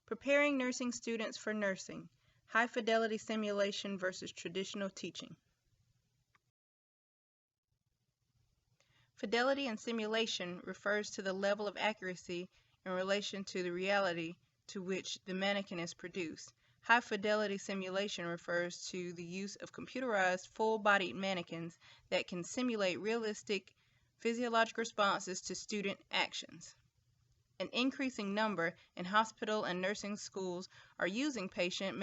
Preparing nursing students for nursing, high-fidelity simulation versus traditional teaching. Fidelity in simulation refers to the level of accuracy in relation to the reality to which the mannequin is produced. High-fidelity simulation refers to the use of computerized, full-bodied mannequins that can simulate realistic physiologic responses to student actions. An increasing number in hospital and nursing schools are using patient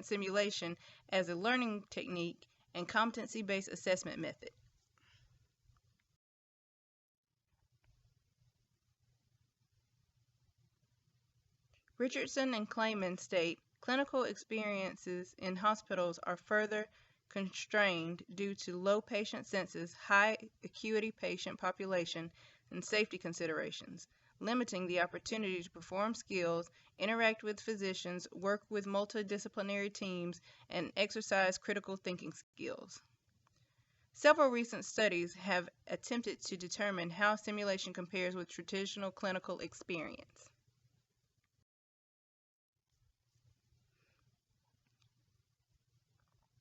simulation as a learning technique and competency-based assessment method. Richardson and Clayman state clinical experiences in hospitals are further constrained due to low patient census, high acuity patient population, and safety considerations, limiting the opportunity to perform skills, interact with physicians, work with multidisciplinary teams, and exercise critical thinking skills. Several recent studies have attempted to determine how simulation compares with traditional clinical experience.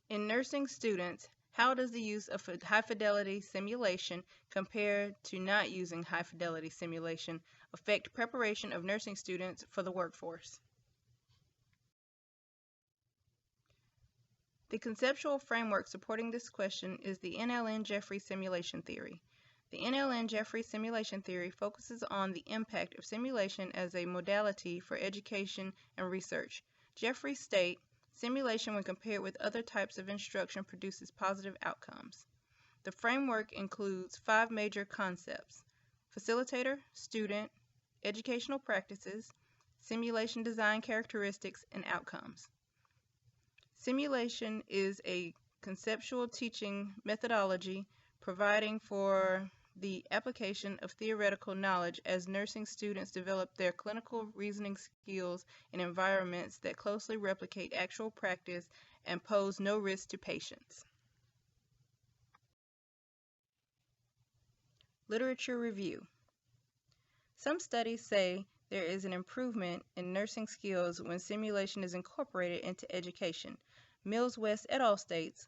In nursing students, how does the use of high-fidelity simulation compared to not using high-fidelity simulation affect preparation of nursing students for the workforce? The conceptual framework supporting this question is the NLN-Jeffrey simulation theory. The NLN-Jeffrey simulation theory focuses on the impact of simulation as a modality for education and research. Jeffrey states, simulation, when compared with other types of instruction, produces positive outcomes. The framework includes 5 major concepts: facilitator, student, educational practices, simulation design characteristics, and outcomes. Simulation is a conceptual teaching methodology providing for the application of theoretical knowledge as nursing students develop their clinical reasoning skills in environments that closely replicate actual practice and pose no risk to patients. Literature review. Some studies say there is an improvement in nursing skills when simulation is incorporated into education. Mills West et al. States,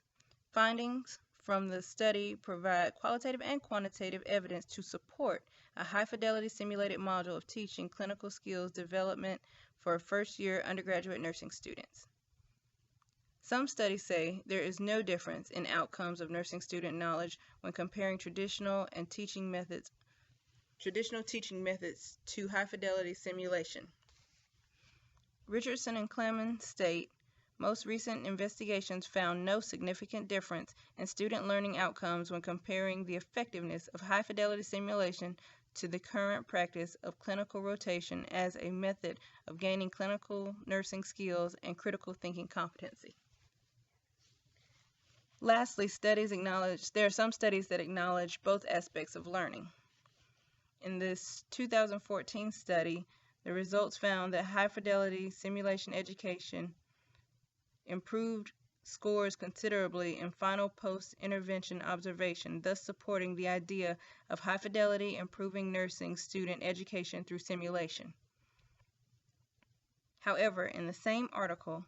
findings from the study provide qualitative and quantitative evidence to support a high-fidelity simulated module of teaching clinical skills development for first-year undergraduate nursing students. Some studies say there is no difference in outcomes of nursing student knowledge when comparing traditional teaching methods to high-fidelity simulation. Richardson and Clayman state, most recent investigations found no significant difference in student learning outcomes when comparing the effectiveness of high-fidelity simulation to the current practice of clinical rotation as a method of gaining clinical nursing skills and critical thinking competency. Lastly, there are some studies that acknowledge both aspects of learning. In this 2014 study, the results found that high-fidelity simulation education improved scores considerably in final post-intervention observation, thus supporting the idea of high-fidelity improving nursing student education through simulation. However, in the same article,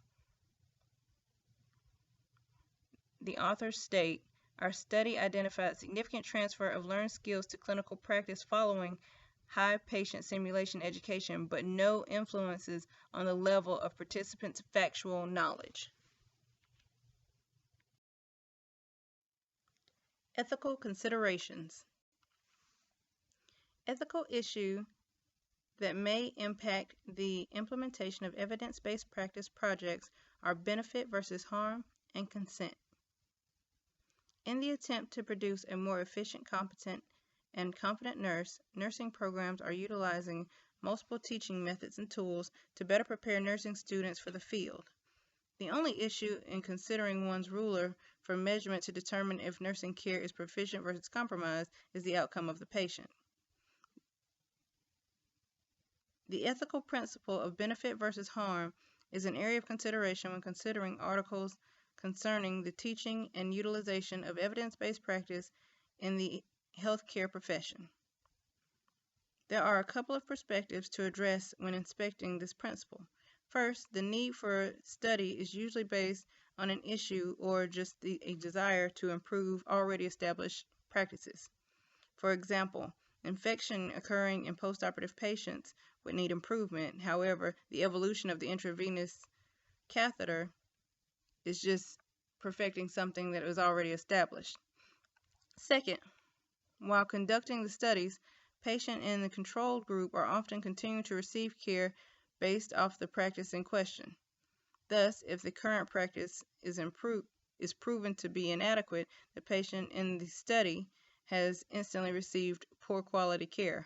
the authors state, our study identified significant transfer of learned skills to clinical practice following high patient simulation education, but no influences on the level of participants' factual knowledge. Ethical considerations. Ethical issues that may impact the implementation of evidence-based practice projects are benefit versus harm and consent. In the attempt to produce a more efficient, competent, and confident nursing programs are utilizing multiple teaching methods and tools to better prepare nursing students for the field. The only issue in considering one's ruler for measurement to determine if nursing care is proficient versus compromised is the outcome of the patient. The ethical principle of benefit versus harm is an area of consideration when considering articles concerning the teaching and utilization of evidence-based practice in the healthcare profession. There are a couple of perspectives to address when inspecting this principle. First, the need for study is usually based on an issue or just a desire to improve already established practices. For example, infection occurring in postoperative patients would need improvement. However, the evolution of the intravenous catheter is just perfecting something that was already established. Second, while conducting the studies, patients in the controlled group are often continuing to receive care based off the practice in question. Thus, if the current practice is proven to be inadequate, the patient in the study has instantly received poor quality care.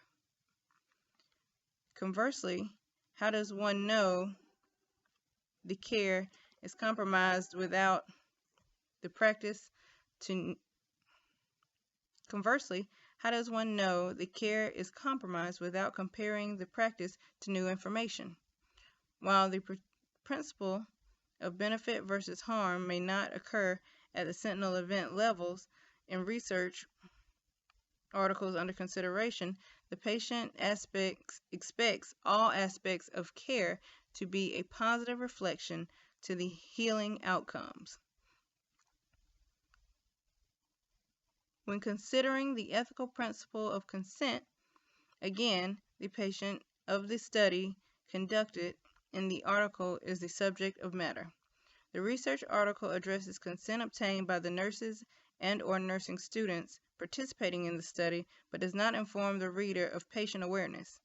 Conversely, how does one know the care is compromised without the practice to Conversely, how does one know the care is compromised without comparing the practice to new information? While the principle of benefit versus harm may not occur at the sentinel event levels in research articles under consideration, the patient expects all aspects of care to be a positive reflection to the healing outcomes. When considering the ethical principle of consent, again, the patient of the study conducted in the article is the subject of matter. The research article addresses consent obtained by the nurses and/or nursing students participating in the study, but does not inform the reader of patient awareness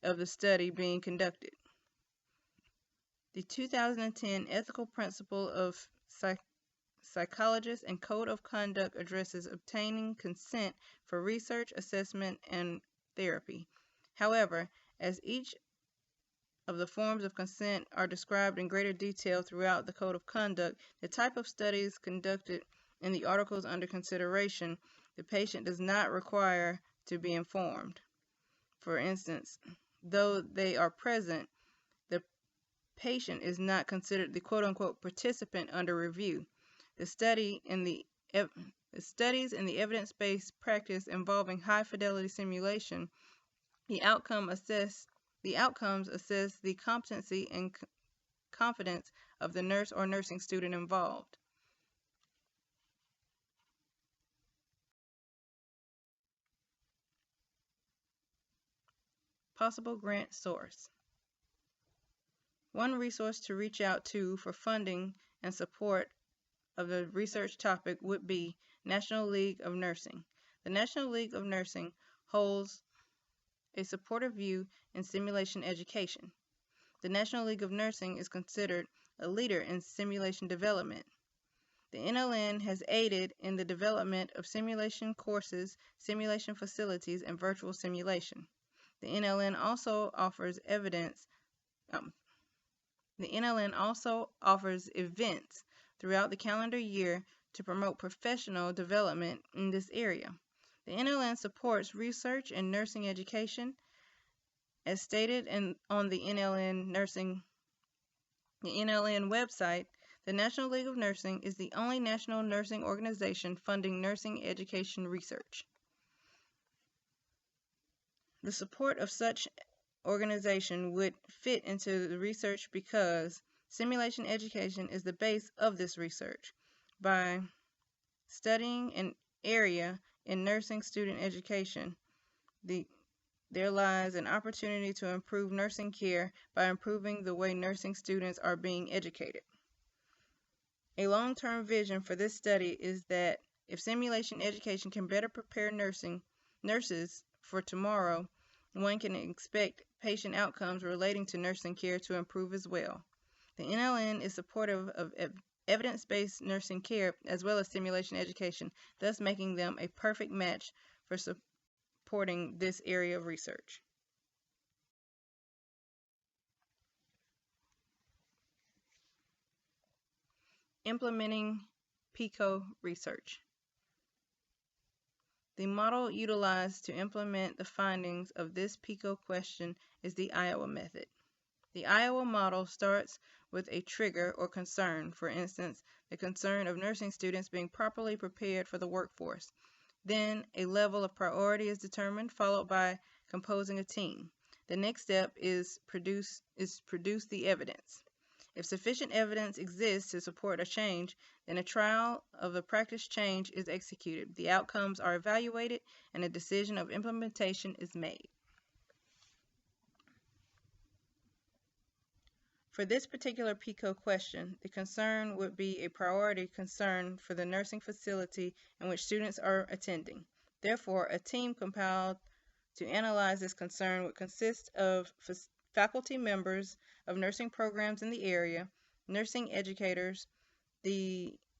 of the study being conducted. The 2010 Ethical Principle of Psychologists and Code of Conduct addresses obtaining consent for research, assessment, and therapy. However, as each of the forms of consent are described in greater detail throughout the Code of Conduct, the type of studies conducted in the articles under consideration, the patient does not require to be informed. For instance, though they are present, the patient is not considered the quote-unquote participant under review. The studies in the evidence-based practice involving high-fidelity simulation, the outcomes assess the competency and confidence of the nurse or nursing student involved. Possible grant source. One resource to reach out to for funding and support of the research topic would be National League of Nursing. The National League of Nursing holds a supportive view in simulation education. The National League of Nursing is considered a leader in simulation development. The NLN has aided in the development of simulation courses, simulation facilities, and virtual simulation. The NLN also offers events throughout the calendar year to promote professional development in this area. The NLN supports research in nursing education. As stated on the NLN website, the National League of Nursing is the only national nursing organization funding nursing education research. The support of such organization would fit into the research because simulation education is the base of this research. By studying an area in nursing student education, there lies an opportunity to improve nursing care by improving the way nursing students are being educated. A long-term vision for this study is that if simulation education can better prepare nurses for tomorrow, one can expect patient outcomes relating to nursing care to improve as well. The NLN is supportive of evidence-based nursing care as well as simulation education, thus making them a perfect match for supporting this area of research. Implementing PICO research. The model utilized to implement the findings of this PICO question is the Iowa method. The Iowa model starts with a trigger or concern, for instance, the concern of nursing students being properly prepared for the workforce. Then a level of priority is determined, followed by composing a team. The next step is produce the evidence. If sufficient evidence exists to support a change, then a trial of the practice change is executed. The outcomes are evaluated and a decision of implementation is made. For this particular PICO question, the concern would be a priority concern for the nursing facility in which students are attending. Therefore, a team compiled to analyze this concern would consist of faculty members of nursing programs in the area, nursing educators,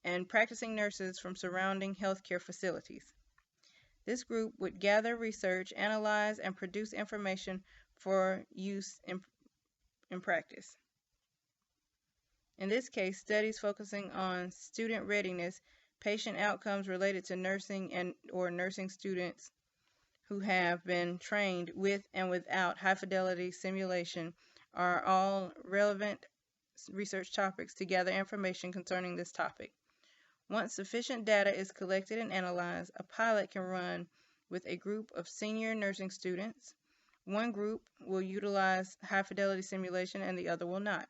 and practicing nurses from surrounding healthcare facilities. This group would gather research, analyze, and produce information for use in practice. In this case, studies focusing on student readiness, patient outcomes related to nursing or nursing students who have been trained with and without high-fidelity simulation are all relevant research topics to gather information concerning this topic. Once sufficient data is collected and analyzed, a pilot can run with a group of senior nursing students. One group will utilize high-fidelity simulation and the other will not.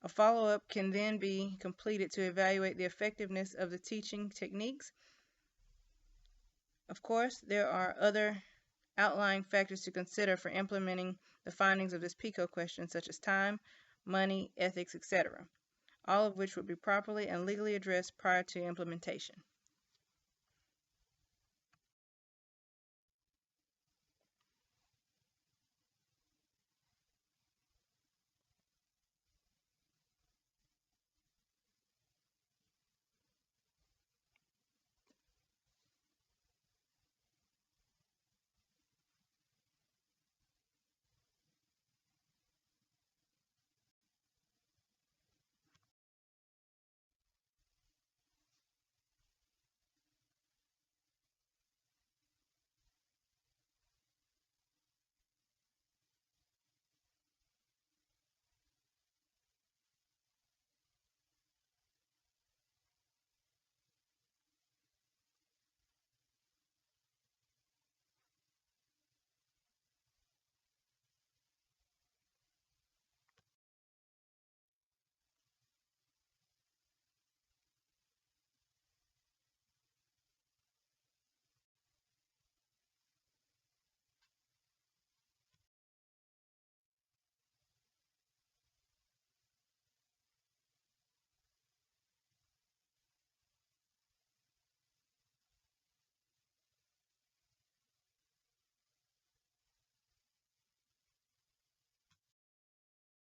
A follow-up can then be completed to evaluate the effectiveness of the teaching techniques. Of course, there are other outlying factors to consider for implementing the findings of this PICO question, such as time, money, ethics, etc., all of which would be properly and legally addressed prior to implementation.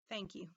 Thank you.